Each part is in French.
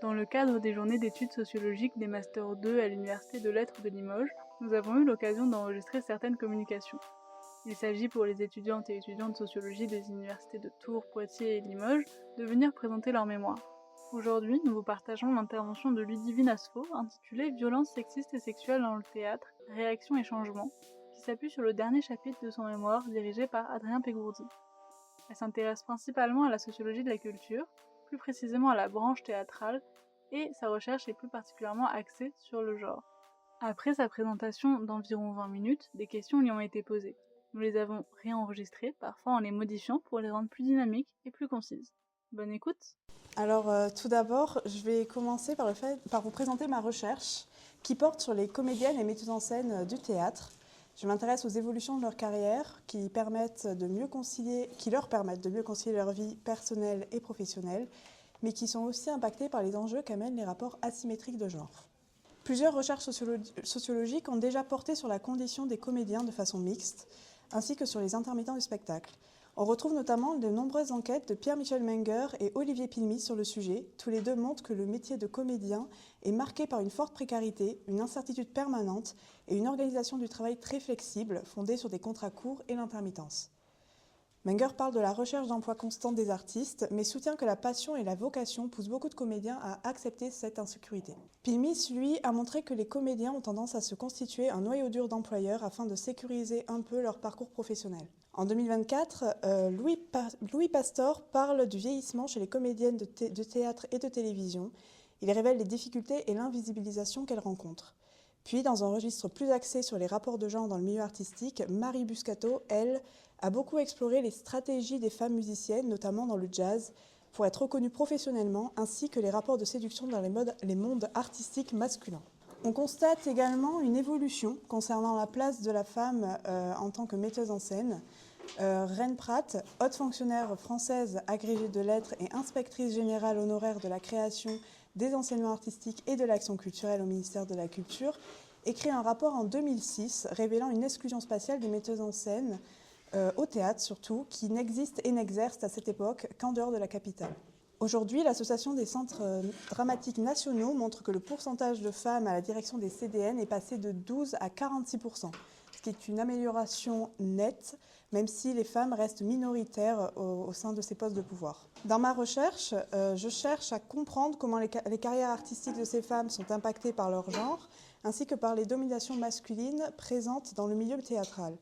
Dans le cadre des journées d'études sociologiques des Master 2 à l'Université de Lettres de Limoges, nous avons eu l'occasion d'enregistrer certaines communications. Il s'agit pour les étudiantes et étudiants de sociologie des universités de Tours, Poitiers et Limoges de venir présenter leur mémoire. Aujourd'hui, nous vous partageons l'intervention de Ludivine Asfo intitulée Violences sexistes et sexuelles dans le théâtre, réactions et changements, qui s'appuie sur le dernier chapitre de son mémoire dirigé par Adrien Pégourdi. Elle s'intéresse principalement à la sociologie de la culture, plus précisément à la branche théâtrale, et sa recherche est plus particulièrement axée sur le genre. Après sa présentation d'environ 20 minutes, des questions lui ont été posées. Nous les avons réenregistrées, parfois en les modifiant pour les rendre plus dynamiques et plus concises. Bonne écoute! Alors tout d'abord, je vais commencer par vous présenter ma recherche qui porte sur les comédiennes et metteuses en scène du théâtre. Je m'intéresse aux évolutions de leur carrière qui leur permettent de mieux concilier leur vie personnelle et professionnelle, mais qui sont aussi impactées par les enjeux qu'amènent les rapports asymétriques de genre. Plusieurs recherches sociologiques ont déjà porté sur la condition des comédiens de façon mixte, ainsi que sur les intermittents du spectacle. On retrouve notamment de nombreuses enquêtes de Pierre-Michel Menger et Olivier Pilmy sur le sujet. Tous les deux montrent que le métier de comédien est marqué par une forte précarité, une incertitude permanente et une organisation du travail très flexible, fondée sur des contrats courts et l'intermittence. Menger parle de la recherche d'emploi constante des artistes, mais soutient que la passion et la vocation poussent beaucoup de comédiens à accepter cette insécurité. Pilmy, lui, a montré que les comédiens ont tendance à se constituer un noyau dur d'employeurs afin de sécuriser un peu leur parcours professionnel. En 2024, Louis Pastor parle du vieillissement chez les comédiennes de théâtre et de télévision. Il révèle les difficultés et l'invisibilisation qu'elles rencontrent. Puis, dans un registre plus axé sur les rapports de genre dans le milieu artistique, Marie Buscato, elle, a beaucoup exploré les stratégies des femmes musiciennes, notamment dans le jazz, pour être reconnues professionnellement, ainsi que les rapports de séduction dans les mondes artistiques masculins. On constate également une évolution concernant la place de la femme en tant que metteuse en scène. Reine Pratt, haute fonctionnaire française agrégée de lettres et inspectrice générale honoraire de la création, des enseignements artistiques et de l'action culturelle au ministère de la Culture, écrit un rapport en 2006 révélant une exclusion spatiale des metteuses en scène, au théâtre surtout, qui n'existent et n'exercent à cette époque qu'en dehors de la capitale. Aujourd'hui, l'Association des centres dramatiques nationaux montre que le pourcentage de femmes à la direction des CDN est passé de 12 à 46%, ce qui est une amélioration nette, même si les femmes restent minoritaires au sein de ces postes de pouvoir. Dans ma recherche, je cherche à comprendre comment les carrières artistiques de ces femmes sont impactées par leur genre, ainsi que par les dominations masculines présentes dans le milieu théâtral.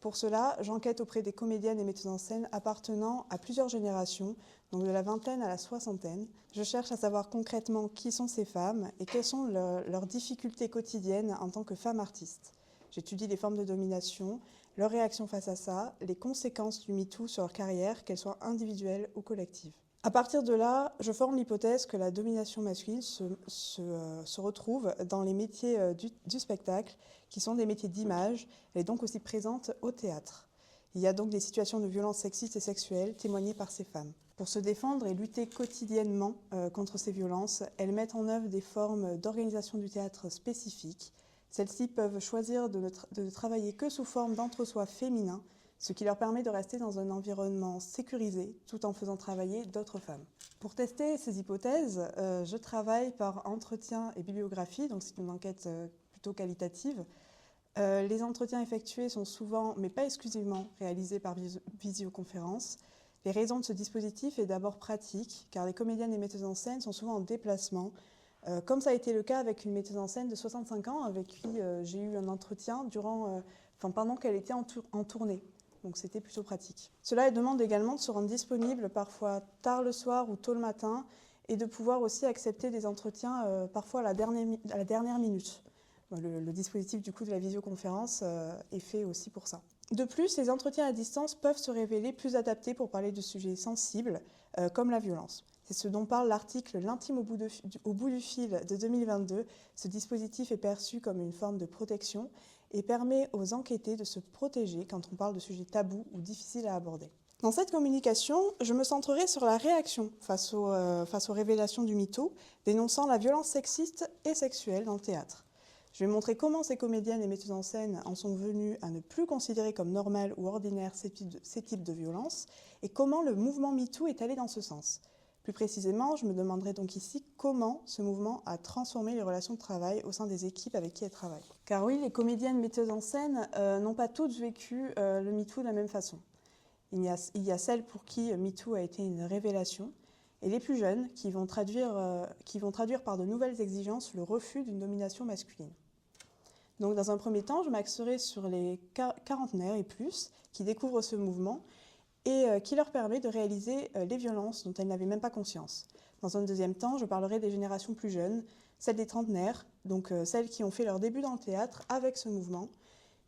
Pour cela, j'enquête auprès des comédiennes et metteuses en scène appartenant à plusieurs générations, donc de la vingtaine à la soixantaine. Je cherche à savoir concrètement qui sont ces femmes et quelles sont leurs difficultés quotidiennes en tant que femmes artistes. J'étudie les formes de domination, leurs réactions face à ça, les conséquences du MeToo sur leur carrière, qu'elles soient individuelles ou collectives. À partir de là, je forme l'hypothèse que la domination masculine se retrouve dans les métiers du spectacle, qui sont des métiers d'image. Elle est donc aussi présente au théâtre. Il y a donc des situations de violence sexistes et sexuelles témoignées par ces femmes. Pour se défendre et lutter quotidiennement contre ces violences, elles mettent en œuvre des formes d'organisation du théâtre spécifiques. Celles-ci peuvent choisir de ne travailler que sous forme d'entre-soi féminin, ce qui leur permet de rester dans un environnement sécurisé tout en faisant travailler d'autres femmes. Pour tester ces hypothèses, je travaille par entretien et bibliographie, donc c'est une enquête plutôt qualitative. Les entretiens effectués sont souvent, mais pas exclusivement, réalisés par visioconférence. Les raisons de ce dispositif est d'abord pratique, car les comédiennes et metteuses en scène sont souvent en déplacement, comme ça a été le cas avec une metteuse en scène de 65 ans, avec qui j'ai eu un entretien pendant qu'elle était en tournée. Donc c'était plutôt pratique. Cela demande également de se rendre disponible parfois tard le soir ou tôt le matin et de pouvoir aussi accepter des entretiens parfois à la dernière minute. Le dispositif du coup de la visioconférence est fait aussi pour ça. De plus, les entretiens à distance peuvent se révéler plus adaptés pour parler de sujets sensibles comme la violence. C'est ce dont parle l'article L'intime au bout du fil de 2022. Ce dispositif est perçu comme une forme de protection et permet aux enquêtés de se protéger quand on parle de sujets tabous ou difficiles à aborder. Dans cette communication, je me centrerai sur la réaction face aux révélations du MeToo, dénonçant la violence sexiste et sexuelle dans le théâtre. Je vais montrer comment ces comédiennes et metteuses en scène en sont venues à ne plus considérer comme normal ou ordinaire ces types de violences et comment le mouvement MeToo est allé dans ce sens. Plus précisément, je me demanderai donc ici comment ce mouvement a transformé les relations de travail au sein des équipes avec qui elle travaille. Car oui, les comédiennes metteuses en scène n'ont pas toutes vécu le MeToo de la même façon. Il y a celles pour qui MeToo a été une révélation, et les plus jeunes qui vont traduire par de nouvelles exigences le refus d'une domination masculine. Donc dans un premier temps, je m'axerai sur les quarantenaires et plus qui découvrent ce mouvement et qui leur permet de réaliser les violences dont elles n'avaient même pas conscience. Dans un deuxième temps, je parlerai des générations plus jeunes, celles des trentenaires, donc celles qui ont fait leur début dans le théâtre avec ce mouvement,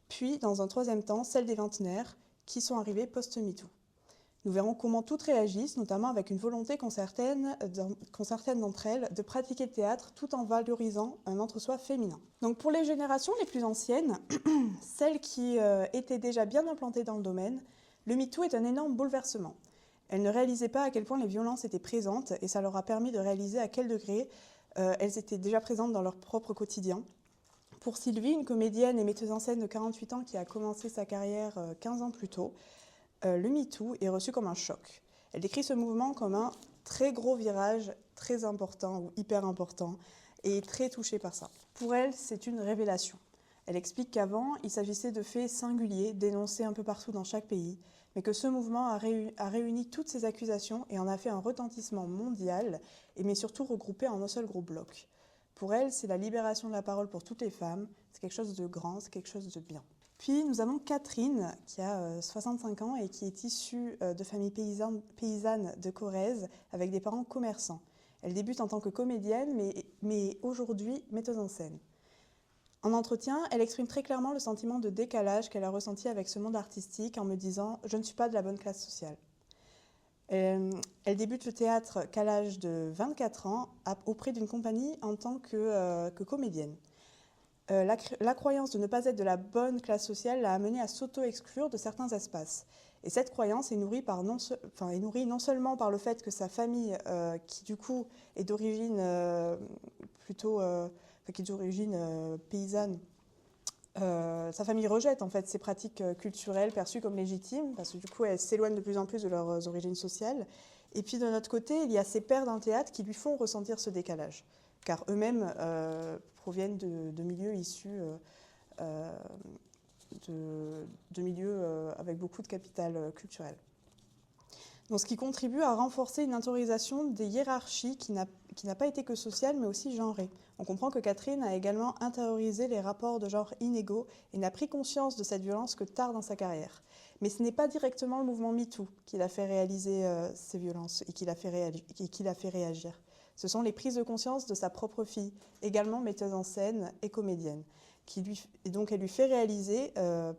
puis dans un troisième temps, celles des vingtenaires qui sont arrivées post-MeToo. Nous verrons comment toutes réagissent, notamment avec une volonté qu'ont certaines d'entre elles de pratiquer le théâtre tout en valorisant un entre-soi féminin. Donc pour les générations les plus anciennes, celles qui étaient déjà bien implantées dans le domaine, le MeToo est un énorme bouleversement. Elles ne réalisaient pas à quel point les violences étaient présentes et ça leur a permis de réaliser à quel degré elles étaient déjà présentes dans leur propre quotidien. Pour Sylvie, une comédienne et metteuse en scène de 48 ans qui a commencé sa carrière 15 ans plus tôt, le MeToo est reçu comme un choc. Elle décrit ce mouvement comme un très gros virage, très important ou hyper important, et est très touchée par ça. Pour elle, c'est une révélation. Elle explique qu'avant, il s'agissait de faits singuliers, dénoncés un peu partout dans chaque pays, mais que ce mouvement a réuni toutes ces accusations et en a fait un retentissement mondial, mais surtout regroupé en un seul gros bloc. Pour elle, c'est la libération de la parole pour toutes les femmes, c'est quelque chose de grand, c'est quelque chose de bien. Puis nous avons Catherine, qui a 65 ans et qui est issue de famille paysanne de Corrèze, avec des parents commerçants. Elle débute en tant que comédienne, mais aujourd'hui metteuse en scène. En entretien, elle exprime très clairement le sentiment de décalage qu'elle a ressenti avec ce monde artistique en me disant « je ne suis pas de la bonne classe sociale ». Elle débute le théâtre qu'à l'âge de 24 ans auprès d'une compagnie en tant que comédienne. La croyance de ne pas être de la bonne classe sociale l'a amenée à s'auto-exclure de certains espaces. Et cette croyance est nourrie non seulement par le fait que sa famille, qui du coup est d'origine paysanne, sa famille rejette en fait ces pratiques culturelles perçues comme légitimes, parce que du coup elles s'éloignent de plus en plus de leurs origines sociales. Et puis de notre côté, il y a ses pairs dans le théâtre qui lui font ressentir ce décalage, car eux-mêmes proviennent de milieux issus de milieux avec beaucoup de capital culturel. Donc, ce qui contribue à renforcer une intériorisation des hiérarchies qui n'a pas été que sociale, mais aussi genrée. On comprend que Catherine a également intériorisé les rapports de genre inégaux et n'a pris conscience de cette violence que tard dans sa carrière. Mais ce n'est pas directement le mouvement MeToo qui l'a fait réaliser ces violences et qui l'a fait réagir. Ce sont les prises de conscience de sa propre fille, également metteuse en scène et comédienne. Donc elle lui fait réaliser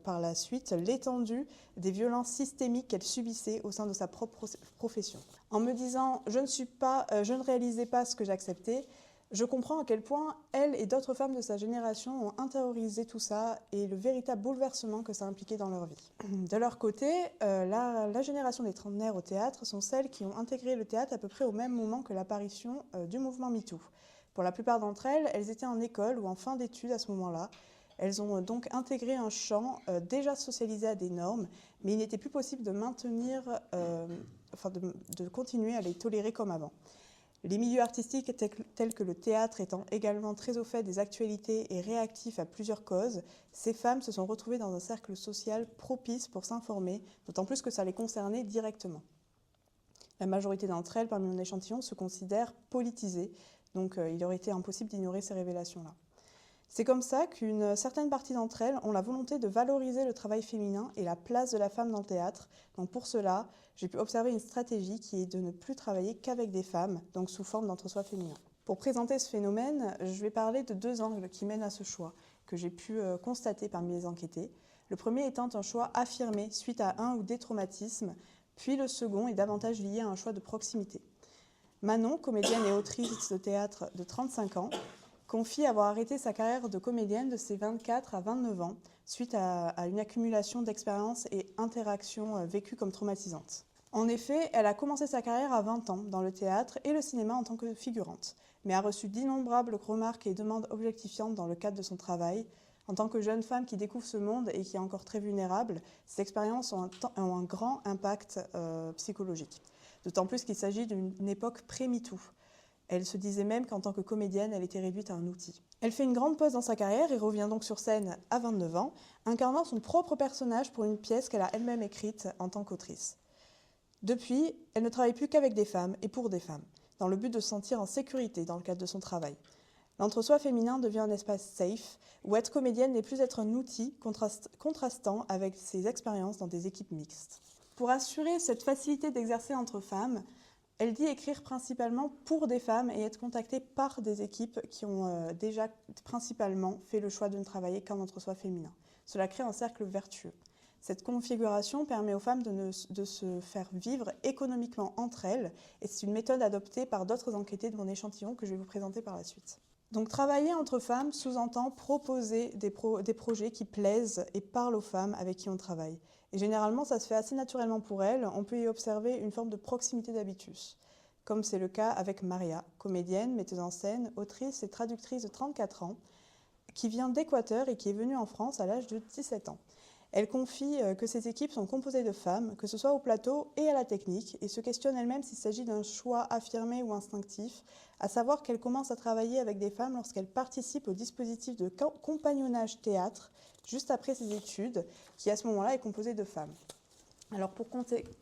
par la suite l'étendue des violences systémiques qu'elle subissait au sein de sa propre profession. En me disant « je ne réalisais pas ce que j'acceptais », je comprends à quel point elle et d'autres femmes de sa génération ont intériorisé tout ça et le véritable bouleversement que ça impliquait dans leur vie. De leur côté, la génération des trentenaires au théâtre sont celles qui ont intégré le théâtre à peu près au même moment que l'apparition du mouvement MeToo. Pour la plupart d'entre elles, elles étaient en école ou en fin d'études à ce moment-là. Elles ont donc intégré un champ déjà socialisé à des normes, mais il n'était plus possible de de continuer à les tolérer comme avant. Les milieux artistiques tels que le théâtre étant également très au fait des actualités et réactifs à plusieurs causes, ces femmes se sont retrouvées dans un cercle social propice pour s'informer, d'autant plus que ça les concernait directement. La majorité d'entre elles, parmi mon échantillon, se considèrent politisées, donc il aurait été impossible d'ignorer ces révélations-là. C'est comme ça qu'une certaine partie d'entre elles ont la volonté de valoriser le travail féminin et la place de la femme dans le théâtre. Donc pour cela, j'ai pu observer une stratégie qui est de ne plus travailler qu'avec des femmes, donc sous forme d'entre-soi féminin. Pour présenter ce phénomène, je vais parler de deux angles qui mènent à ce choix, que j'ai pu constater parmi les enquêtés. Le premier étant un choix affirmé suite à un ou des traumatismes, puis le second est davantage lié à un choix de proximité. Manon, comédienne et autrice de théâtre de 35 ans, confie avoir arrêté sa carrière de comédienne de ses 24 à 29 ans suite à une accumulation d'expériences et interactions vécues comme traumatisantes. En effet, elle a commencé sa carrière à 20 ans dans le théâtre et le cinéma en tant que figurante, mais a reçu d'innombrables remarques et demandes objectifiantes dans le cadre de son travail. En tant que jeune femme qui découvre ce monde et qui est encore très vulnérable, ces expériences ont un grand impact psychologique. d'autant plus qu'il s'agit d'une époque pré-MeToo. Elle se disait même qu'en tant que comédienne, elle était réduite à un outil. Elle fait une grande pause dans sa carrière et revient donc sur scène à 29 ans, incarnant son propre personnage pour une pièce qu'elle a elle-même écrite en tant qu'autrice. Depuis, elle ne travaille plus qu'avec des femmes et pour des femmes, dans le but de se sentir en sécurité dans le cadre de son travail. L'entre-soi féminin devient un espace safe, où être comédienne n'est plus être un outil contrastant avec ses expériences dans des équipes mixtes. Pour assurer cette facilité d'exercer entre femmes, elle dit écrire principalement pour des femmes et être contactée par des équipes qui ont déjà principalement fait le choix de ne travailler qu'en entre-soi féminin. Cela crée un cercle vertueux. Cette configuration permet aux femmes de se faire vivre économiquement entre elles et c'est une méthode adoptée par d'autres enquêtés de mon échantillon que je vais vous présenter par la suite. Donc travailler entre femmes sous-entend proposer des projets qui plaisent et parlent aux femmes avec qui on travaille. Et généralement, ça se fait assez naturellement pour elles. On peut y observer une forme de proximité d'habitus, comme c'est le cas avec Maria, comédienne, metteuse en scène, autrice et traductrice de 34 ans, qui vient d'Équateur et qui est venue en France à l'âge de 17 ans. Elle confie que ses équipes sont composées de femmes, que ce soit au plateau et à la technique, et se questionne elle-même s'il s'agit d'un choix affirmé ou instinctif, à savoir qu'elle commence à travailler avec des femmes lorsqu'elle participe au dispositif de compagnonnage théâtre, juste après ses études, qui à ce moment-là est composé de femmes. Alors pour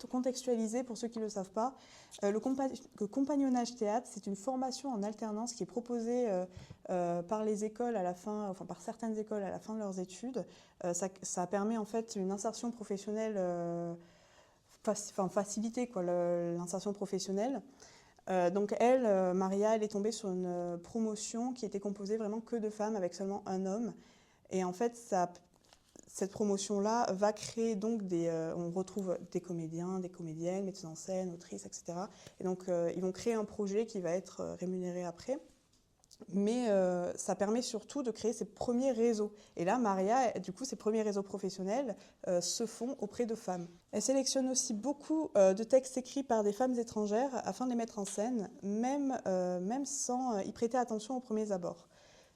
contextualiser, pour ceux qui ne le savent pas, le compagnonnage théâtre, c'est une formation en alternance qui est proposée par les écoles à la fin, enfin par certaines écoles à la fin de leurs études. Ça permet en fait une insertion professionnelle, faciliter l'insertion professionnelle. Donc elle, Maria, elle est tombée sur une promotion qui était composée vraiment que de femmes avec seulement un homme. Et en fait, cette promotion-là va créer donc on retrouve des comédiens, des comédiennes, metteuses en scène, autrices, etc. Et donc ils vont créer un projet qui va être rémunéré après. Mais ça permet surtout de créer ses premiers réseaux. Et là, Maria, du coup, ses premiers réseaux professionnels se font auprès de femmes. Elle sélectionne aussi beaucoup de textes écrits par des femmes étrangères afin de les mettre en scène, même sans y prêter attention aux premiers abords.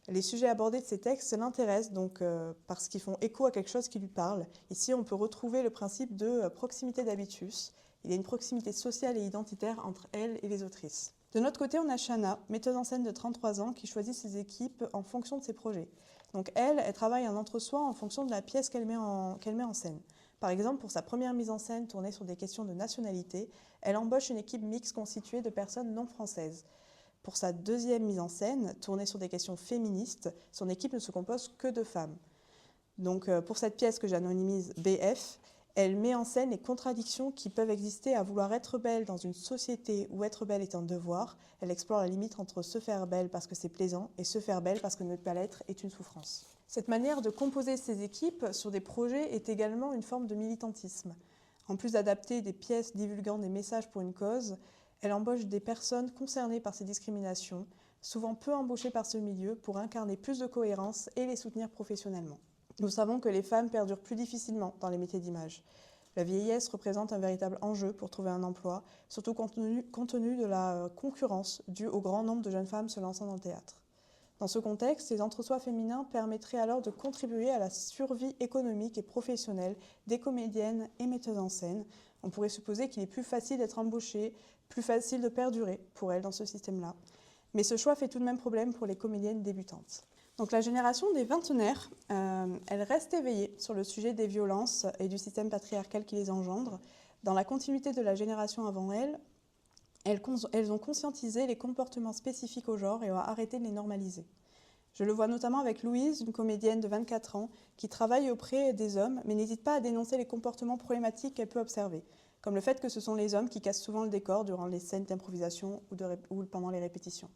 Les sujets abordés de ces textes l'intéressent donc parce qu'ils font écho à quelque chose qui lui parle. Ici, on peut retrouver le principe de proximité d'habitus. Il y a une proximité sociale et identitaire entre elle et les autrices. De notre côté, on a Shana, metteuse en scène de 33 ans, qui choisit ses équipes en fonction de ses projets. Donc elle travaille en entre-soi en fonction de la pièce qu'elle met en scène. Par exemple, pour sa première mise en scène tournée sur des questions de nationalité, elle embauche une équipe mixte constituée de personnes non françaises. Pour sa deuxième mise en scène, tournée sur des questions féministes, son équipe ne se compose que de femmes. Donc pour cette pièce que j'anonymise BF, elle met en scène les contradictions qui peuvent exister à vouloir être belle dans une société où être belle est un devoir. Elle explore la limite entre se faire belle parce que c'est plaisant et se faire belle parce que ne pas l'être est une souffrance. Cette manière de composer ses équipes sur des projets est également une forme de militantisme. En plus d'adapter des pièces divulguant des messages pour une cause, elle embauche des personnes concernées par ces discriminations, souvent peu embauchées par ce milieu, pour incarner plus de cohérence et les soutenir professionnellement. Nous savons que les femmes perdurent plus difficilement dans les métiers d'image. La vieillesse représente un véritable enjeu pour trouver un emploi, surtout compte tenu de la concurrence due au grand nombre de jeunes femmes se lançant dans le théâtre. Dans ce contexte, les entre-soi féminins permettraient alors de contribuer à la survie économique et professionnelle des comédiennes et metteuses en scène. On pourrait supposer qu'il est plus facile d'être embauchée, plus facile de perdurer pour elles dans ce système-là. Mais ce choix fait tout de même problème pour les comédiennes débutantes. Donc la génération des vingtenaires, elle reste éveillée sur le sujet des violences et du système patriarcal qui les engendre. Dans la continuité de la génération avant elles ont conscientisé les comportements spécifiques au genre et ont arrêté de les normaliser. Je le vois notamment avec Louise, une comédienne de 24 ans, qui travaille auprès des hommes, mais n'hésite pas à dénoncer les comportements problématiques qu'elle peut observer, comme le fait que ce sont les hommes qui cassent souvent le décor durant les scènes d'improvisation ou pendant les répétitions.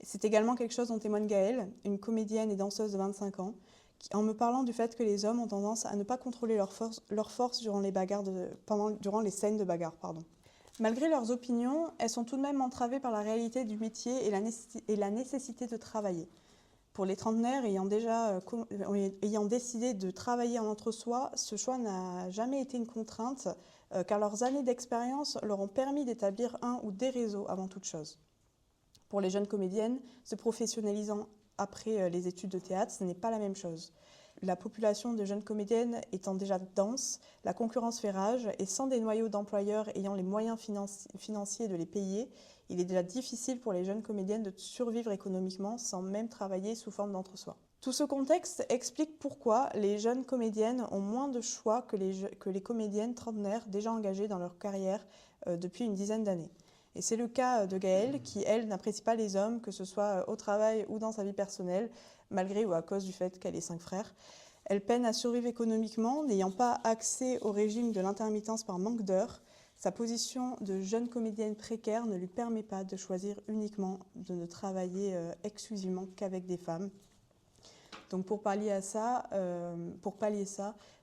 C'est également quelque chose dont témoigne Gaëlle, une comédienne et danseuse de 25 ans, en me parlant du fait que les hommes ont tendance à ne pas contrôler leur force durant les scènes de bagarre. Malgré leurs opinions, elles sont tout de même entravées par la réalité du métier et la nécessité de travailler. Pour les trentenaires ayant décidé de travailler en entre-soi, ce choix n'a jamais été une contrainte, car leurs années d'expérience leur ont permis d'établir un ou des réseaux avant toute chose. Pour les jeunes comédiennes, se professionnalisant après les études de théâtre, ce n'est pas la même chose. la population de jeunes comédiennes étant déjà dense, la concurrence fait rage et sans des noyaux d'employeurs ayant les moyens financiers de les payer, il est déjà difficile pour les jeunes comédiennes de survivre économiquement sans même travailler sous forme d'entre-soi. Tout ce contexte explique pourquoi les jeunes comédiennes ont moins de choix que les comédiennes trentenaires déjà engagées dans leur carrière depuis une dizaine d'années. Et c'est le cas de Gaëlle qui, elle, n'apprécie pas les hommes, que ce soit au travail ou dans sa vie personnelle, malgré ou à cause du fait qu'elle ait 5 frères. Elle peine à survivre économiquement, n'ayant pas accès au régime de l'intermittence par manque d'heures. Sa position de jeune comédienne précaire ne lui permet pas de choisir uniquement de ne travailler exclusivement qu'avec des femmes. Donc pour pallier ça,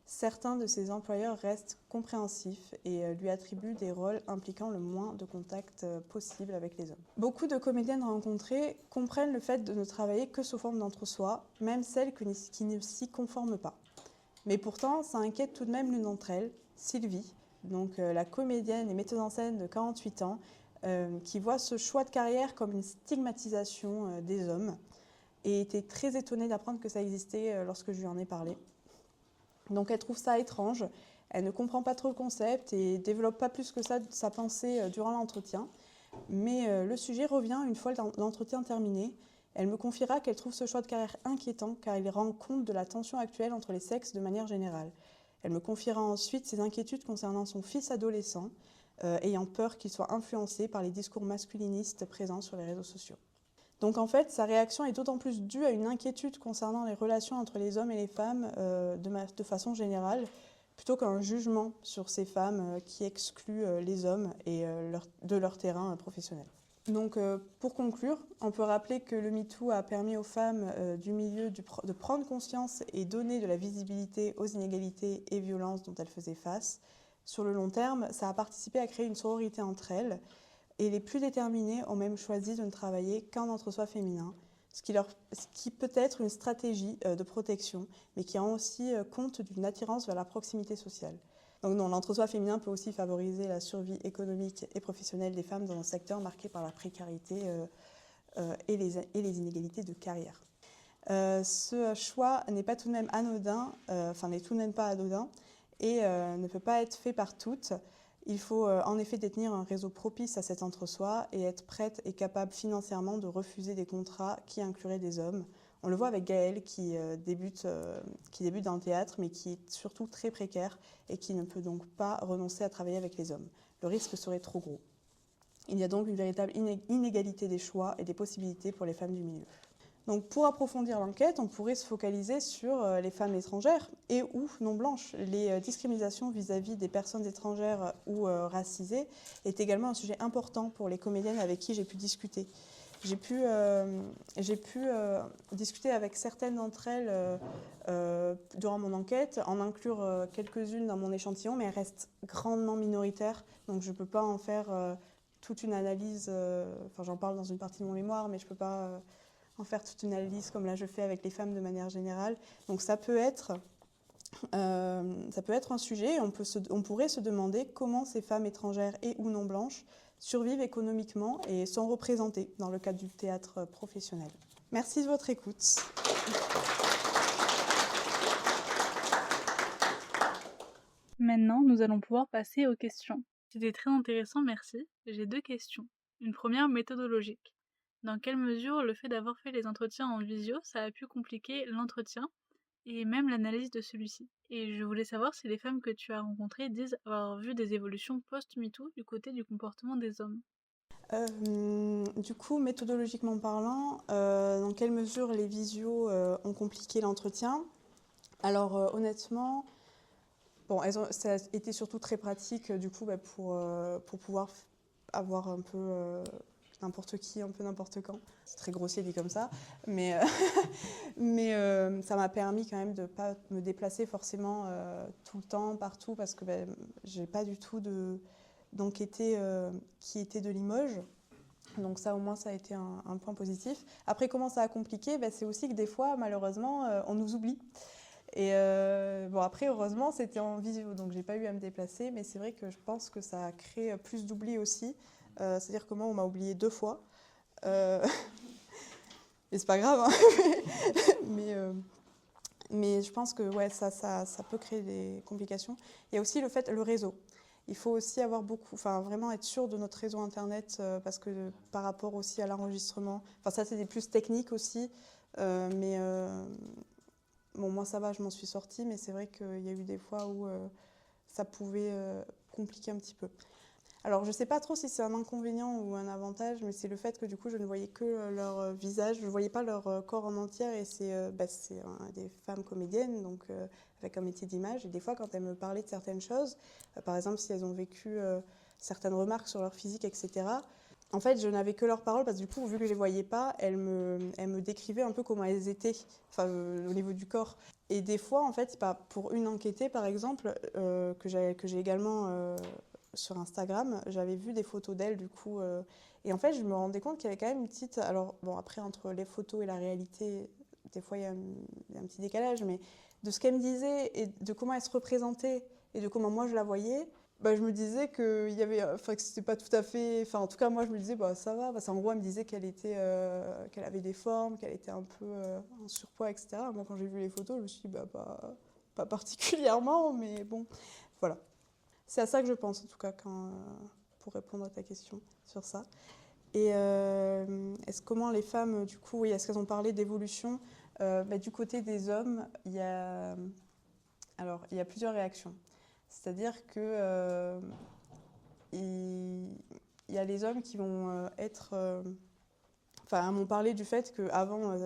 certains de ses employeurs restent compréhensifs et lui attribuent des rôles impliquant le moins de contact possible avec les hommes. Beaucoup de comédiennes rencontrées comprennent le fait de ne travailler que sous forme d'entre-soi, même celles qui ne s'y conforment pas. Mais pourtant, ça inquiète tout de même l'une d'entre elles, Sylvie, donc la comédienne et metteuse en scène de 48 ans, qui voit ce choix de carrière comme une stigmatisation des hommes, et était très étonnée d'apprendre que ça existait lorsque je lui en ai parlé. Donc elle trouve ça étrange, elle ne comprend pas trop le concept et développe pas plus que ça sa pensée durant l'entretien. Mais le sujet revient une fois l'entretien terminé. Elle me confiera qu'elle trouve ce choix de carrière inquiétant car il rend compte de la tension actuelle entre les sexes de manière générale. Elle me confiera ensuite ses inquiétudes concernant son fils adolescent, ayant peur qu'il soit influencé par les discours masculinistes présents sur les réseaux sociaux. Donc en fait, sa réaction est d'autant plus due à une inquiétude concernant les relations entre les hommes et les femmes de façon générale, plutôt qu'un jugement sur ces femmes qui excluent les hommes et de leur terrain professionnel. Donc pour conclure, on peut rappeler que le MeToo a permis aux femmes du milieu de prendre conscience et donner de la visibilité aux inégalités et violences dont elles faisaient face. Sur le long terme, ça a participé à créer une sororité entre elles. Et les plus déterminés ont même choisi de ne travailler qu'en entre-soi féminin, ce qui peut être une stratégie de protection, mais qui rend aussi compte d'une attirance vers la proximité sociale. Donc non, l'entre-soi féminin peut aussi favoriser la survie économique et professionnelle des femmes dans un secteur marqué par la précarité et les inégalités de carrière. Ce choix n'est pas tout de même anodin, n'est tout de même pas anodin, et ne peut pas être fait par toutes. Il faut en effet détenir un réseau propice à cet entre-soi et être prête et capable financièrement de refuser des contrats qui incluraient des hommes. On le voit avec Gaëlle qui débute dans le théâtre mais qui est surtout très précaire et qui ne peut donc pas renoncer à travailler avec les hommes. Le risque serait trop gros. Il y a donc une véritable inégalité des choix et des possibilités pour les femmes du milieu. Donc pour approfondir l'enquête, on pourrait se focaliser sur les femmes étrangères et ou non blanches. Les discriminations vis-à-vis des personnes étrangères ou racisées est également un sujet important pour les comédiennes avec qui j'ai pu discuter. J'ai pu discuter avec certaines d'entre elles durant mon enquête, en inclure quelques-unes dans mon échantillon, mais elles restent grandement minoritaires, donc je ne peux pas en faire toute une analyse, j'en parle dans une partie de mon mémoire, mais je ne peux pas en faire toute une analyse comme là je fais avec les femmes de manière générale. Donc ça peut être un sujet, on pourrait se demander comment ces femmes étrangères et ou non blanches survivent économiquement et sont représentées dans le cadre du théâtre professionnel. Merci de votre écoute. Maintenant, nous allons pouvoir passer aux questions. C'était très intéressant, merci. J'ai 2 questions. Une première méthodologique. Dans quelle mesure le fait d'avoir fait les entretiens en visio, ça a pu compliquer l'entretien et même l'analyse de celui-ci? Et je voulais savoir si les femmes que tu as rencontrées disent avoir vu des évolutions post-MeToo du côté du comportement des hommes. Du coup, méthodologiquement parlant, dans quelle mesure les visios ont compliqué l'entretien? Alors honnêtement, ça a été surtout très pratique du coup pour pouvoir avoir un peu n'importe qui, un peu n'importe quand. C'est très grossier dit comme ça, mais ça m'a permis quand même de ne pas me déplacer forcément tout le temps, partout, parce que j'ai pas du tout d'enquêté qui était de Limoges. Donc ça, au moins, ça a été un point positif. Après, comment ça a compliqué? C'est aussi que des fois, malheureusement, on nous oublie. Et après, heureusement, c'était en visio, donc j'ai pas eu à me déplacer, mais c'est vrai que je pense que ça a créé plus d'oubli aussi. C'est-à-dire que moi, on m'a oublié 2 fois. Et c'est pas grave, hein. Mais je pense que ouais, ça peut créer des complications. Il y a aussi le réseau. Il faut aussi avoir vraiment être sûr de notre réseau Internet parce que par rapport aussi à l'enregistrement, enfin ça c'est des plus techniques aussi, mais bon moi ça va, je m'en suis sortie, mais c'est vrai qu'il y a eu des fois où ça pouvait compliquer un petit peu. Alors, je ne sais pas trop si c'est un inconvénient ou un avantage, mais c'est le fait que du coup, je ne voyais que leur visage, je ne voyais pas leur corps en entier, et c'est des femmes comédiennes, donc avec un métier d'image, et des fois, quand elles me parlaient de certaines choses, par exemple, si elles ont vécu certaines remarques sur leur physique, etc., en fait, je n'avais que leurs paroles, parce que du coup, vu que je ne les voyais pas, elles me décrivaient un peu comment elles étaient, enfin, au niveau du corps. Et des fois, en fait, pour une enquêtée, par exemple, que j'ai également sur Instagram, j'avais vu des photos d'elle, du coup, et en fait, je me rendais compte qu'il y avait quand même une petite... Alors, bon, après, entre les photos et la réalité, des fois, il y a un petit décalage, mais de ce qu'elle me disait et de comment elle se représentait et de comment moi je la voyais, bah, je me disais qu'il y avait, enfin, que c'était pas tout à fait... Enfin, en tout cas, moi, je me disais, bah, ça va. Parce qu'en gros, elle me disait qu'elle avait des formes, qu'elle était un peu en surpoids, etc. Moi, quand j'ai vu les photos, je me suis dit, bah, pas particulièrement, mais bon, voilà. C'est à ça que je pense, en tout cas, pour répondre à ta question sur ça. Et comment les femmes, du coup, oui, est-ce qu'elles ont parlé d'évolution du côté des hommes, il y a plusieurs réactions. C'est-à-dire que il y a les hommes qui vont être... Enfin, m'ont parlé du fait qu'avant,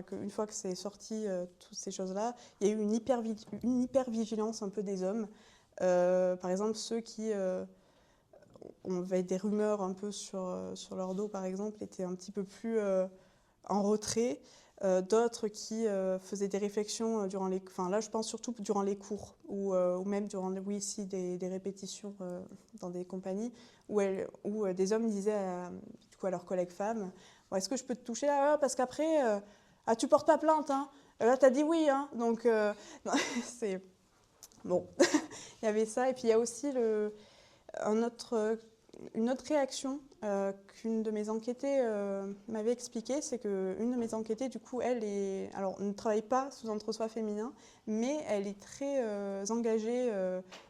qu'une fois que c'est sorti, toutes ces choses-là, il y a eu une hyper-vigilance un peu des hommes. Par exemple, ceux qui on avait des rumeurs un peu sur leur dos, par exemple, étaient un petit peu plus en retrait. D'autres qui faisaient des réflexions durant les... Enfin, là, je pense surtout durant les cours ou même durant des répétitions dans des compagnies où des hommes disaient du coup, à leurs collègues femmes bon, est-ce que je peux te toucher là parce qu'après, tu portes pas plainte, hein. Là, t'as dit oui, hein. Donc, non, c'est... Bon, il y avait ça. Et puis, il y a aussi une autre réaction qu'une de mes enquêtées m'avait expliqué, c'est qu'une de mes enquêtées, du coup, alors, ne travaille pas sous entre-soi féminin, mais elle est très engagée,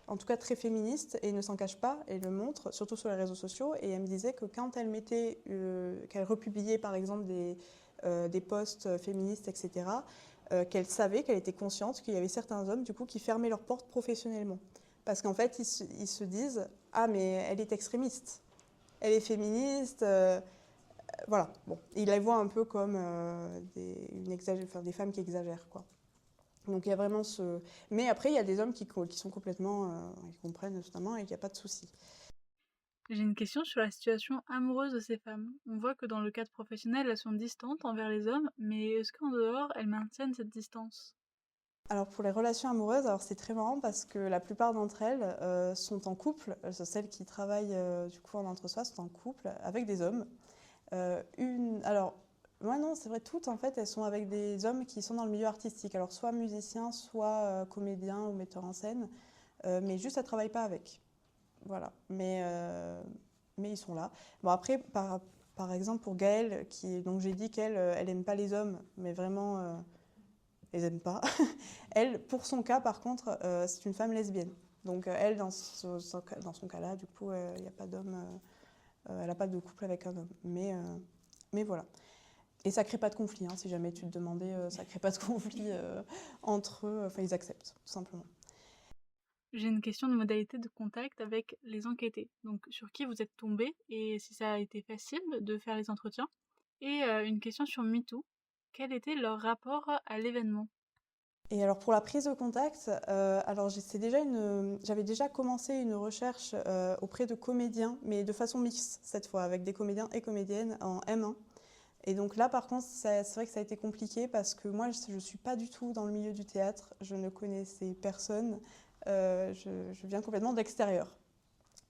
en tout cas très féministe, et ne s'en cache pas, et le montre, surtout sur les réseaux sociaux. Et elle me disait que quand qu'elle republiait par exemple des posts féministes, etc., qu'elle savait, qu'elle était consciente qu'il y avait certains hommes, du coup, qui fermaient leurs portes professionnellement. Parce qu'en fait, ils se disent « Ah, mais elle est extrémiste, elle est féministe. » Voilà. Bon, ils la voient un peu comme des femmes qui exagèrent, quoi. Donc il y a vraiment ce... Mais après, il y a des hommes qui sont complètement... ils comprennent notamment et qu'il n'y a pas de souci. J'ai une question sur la situation amoureuse de ces femmes. On voit que dans le cadre professionnel, elles sont distantes envers les hommes, mais est-ce qu'en dehors, elles maintiennent cette distance ? Alors pour les relations amoureuses, alors c'est très marrant parce que la plupart d'entre elles sont en couple. Celles qui travaillent du coup en entre-soi sont en couple avec des hommes. Alors moi non, c'est vrai, toutes en fait, elles sont avec des hommes qui sont dans le milieu artistique. Alors soit musiciens, soit comédiens ou metteurs en scène, mais juste elles ne travaillent pas avec. Voilà. Mais ils sont là. Bon après, par exemple pour Gaëlle, donc j'ai dit qu'elle elle aime pas les hommes, mais vraiment les aime pas. Elle, pour son cas, par contre, c'est une femme lesbienne. Donc elle, dans son cas-là, du coup, il n'y a pas d'homme, elle n'a pas de couple avec un homme. Mais voilà. Et ça ne crée pas de conflit, hein, si jamais tu te demandais, ça ne crée pas de conflit entre eux, enfin ils acceptent, tout simplement. J'ai une question de modalité de contact avec les enquêtés. Donc sur qui vous êtes tombé et si ça a été facile de faire les entretiens. Et une question sur MeToo. Quel était leur rapport à l'événement ? Et alors pour la prise de contact, alors j'avais déjà commencé une recherche auprès de comédiens, mais de façon mixte cette fois, avec des comédiens et comédiennes en M1. Et donc là par contre, c'est vrai que ça a été compliqué parce que moi je ne suis pas du tout dans le milieu du théâtre, je ne connaissais personne, je viens complètement de l'extérieur.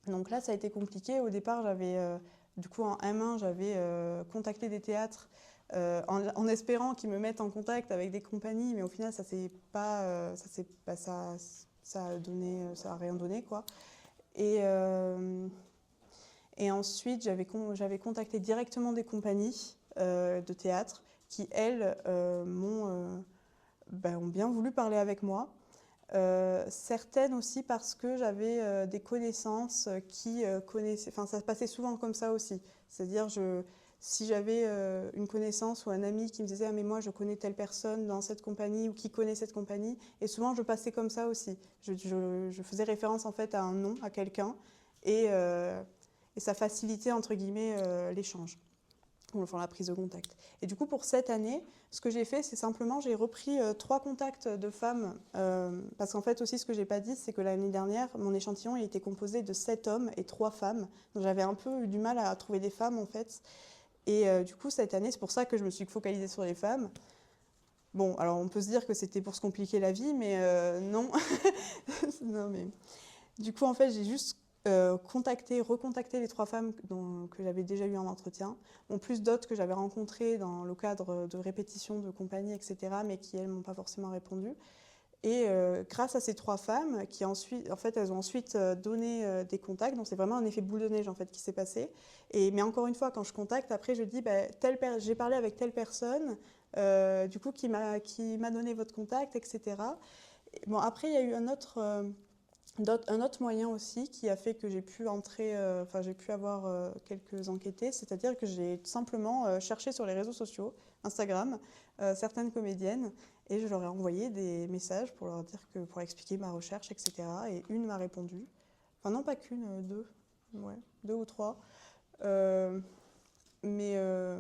Donc là ça a été compliqué. Au départ du coup en M1 j'avais contacté des théâtres en espérant qu'ils me mettent en contact avec des compagnies, mais au final, ça a rien donné, quoi. Et ensuite, j'avais contacté directement des compagnies de théâtre qui, elles, m'ont ont bien voulu parler avec moi. Certaines aussi parce que j'avais des connaissances qui connaissaient, enfin ça se passait souvent comme ça aussi. C'est-à-dire si j'avais une connaissance ou un ami qui me disait ah mais moi je connais telle personne dans cette compagnie ou qui connaît cette compagnie, et souvent je passais comme ça aussi. Je faisais référence en fait à un nom, à quelqu'un, et ça facilitait entre guillemets l'échange, ou enfin la prise de contact. Et du coup, pour cette année, ce que j'ai fait, c'est simplement, j'ai repris 3 contacts de femmes, parce qu'en fait aussi, ce que j'ai pas dit, c'est que l'année dernière, mon échantillon il était composé de 7 hommes et 3 femmes. Donc j'avais un peu eu du mal à trouver des femmes, en fait. Et du coup, cette année, c'est pour ça que je me suis focalisée sur les femmes. Bon, alors on peut se dire que c'était pour se compliquer la vie, mais non. Non, mais... Du coup, en fait, j'ai juste recontacté les 3 femmes que j'avais déjà eues en entretien, en plus d'autres que j'avais rencontrées dans le cadre de répétitions de compagnie, etc., mais qui, elles, m'ont pas forcément répondu. Et grâce à ces 3 femmes, qui ensuite, en fait, elles ont ensuite donné des contacts, donc c'est vraiment un effet boule de neige en fait qui s'est passé. Mais encore une fois, quand je contacte, après je dis, j'ai parlé avec telle personne, du coup qui m'a donné votre contact, etc. Bon, après il y a eu un autre moyen aussi qui a fait que j'ai pu j'ai pu avoir quelques enquêtés, c'est-à-dire que j'ai simplement cherché sur les réseaux sociaux, Instagram, certaines comédiennes, et je leur ai envoyé des messages pour leur dire pour expliquer ma recherche, etc. Et une m'a répondu, enfin non pas qu'une, 2, ouais, 2 ou 3, euh, mais, euh,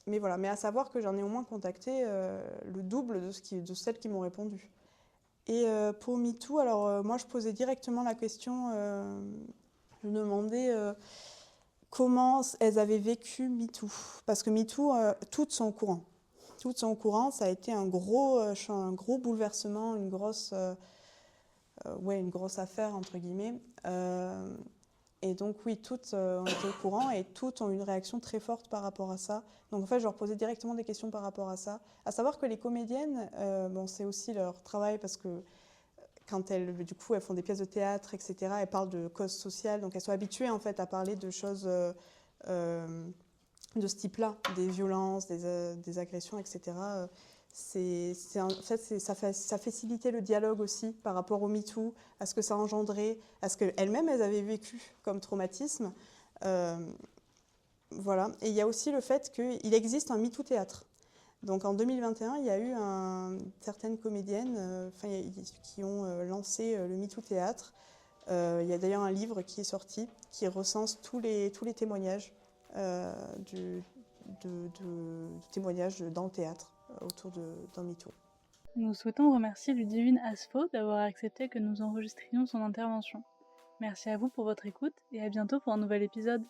mais voilà, mais à savoir que j'en ai au moins contacté le double de celles qui m'ont répondu. Et pour MeToo, alors moi je posais directement la question, je me demandais comment elles avaient vécu MeToo. Parce que MeToo, toutes sont au courant. Toutes sont au courant, ça a été un gros bouleversement, une grosse affaire entre guillemets. Et donc oui, toutes ont été au courant et toutes ont eu une réaction très forte par rapport à ça. Donc en fait, je leur posais directement des questions par rapport à ça. À savoir que les comédiennes, c'est aussi leur travail parce que quand elles font des pièces de théâtre, etc., elles parlent de causes sociales, donc elles sont habituées en fait à parler de choses de ce type-là, des violences, des agressions, etc. Ça facilitait le dialogue aussi par rapport au MeToo, à ce que ça engendrait, à ce qu'elles-mêmes elles avaient vécu comme traumatisme. Euh, voilà. Et il y a aussi le fait qu'il existe un MeToo théâtre. Donc en 2021, il y a eu certaines comédiennes qui ont lancé le MeToo Théâtre. Il y a d'ailleurs un livre qui est sorti qui recense tous les témoignages du témoignages dans le théâtre autour d'un MeToo. Nous souhaitons remercier Ludivine Asfo d'avoir accepté que nous enregistrions son intervention. Merci à vous pour votre écoute et à bientôt pour un nouvel épisode.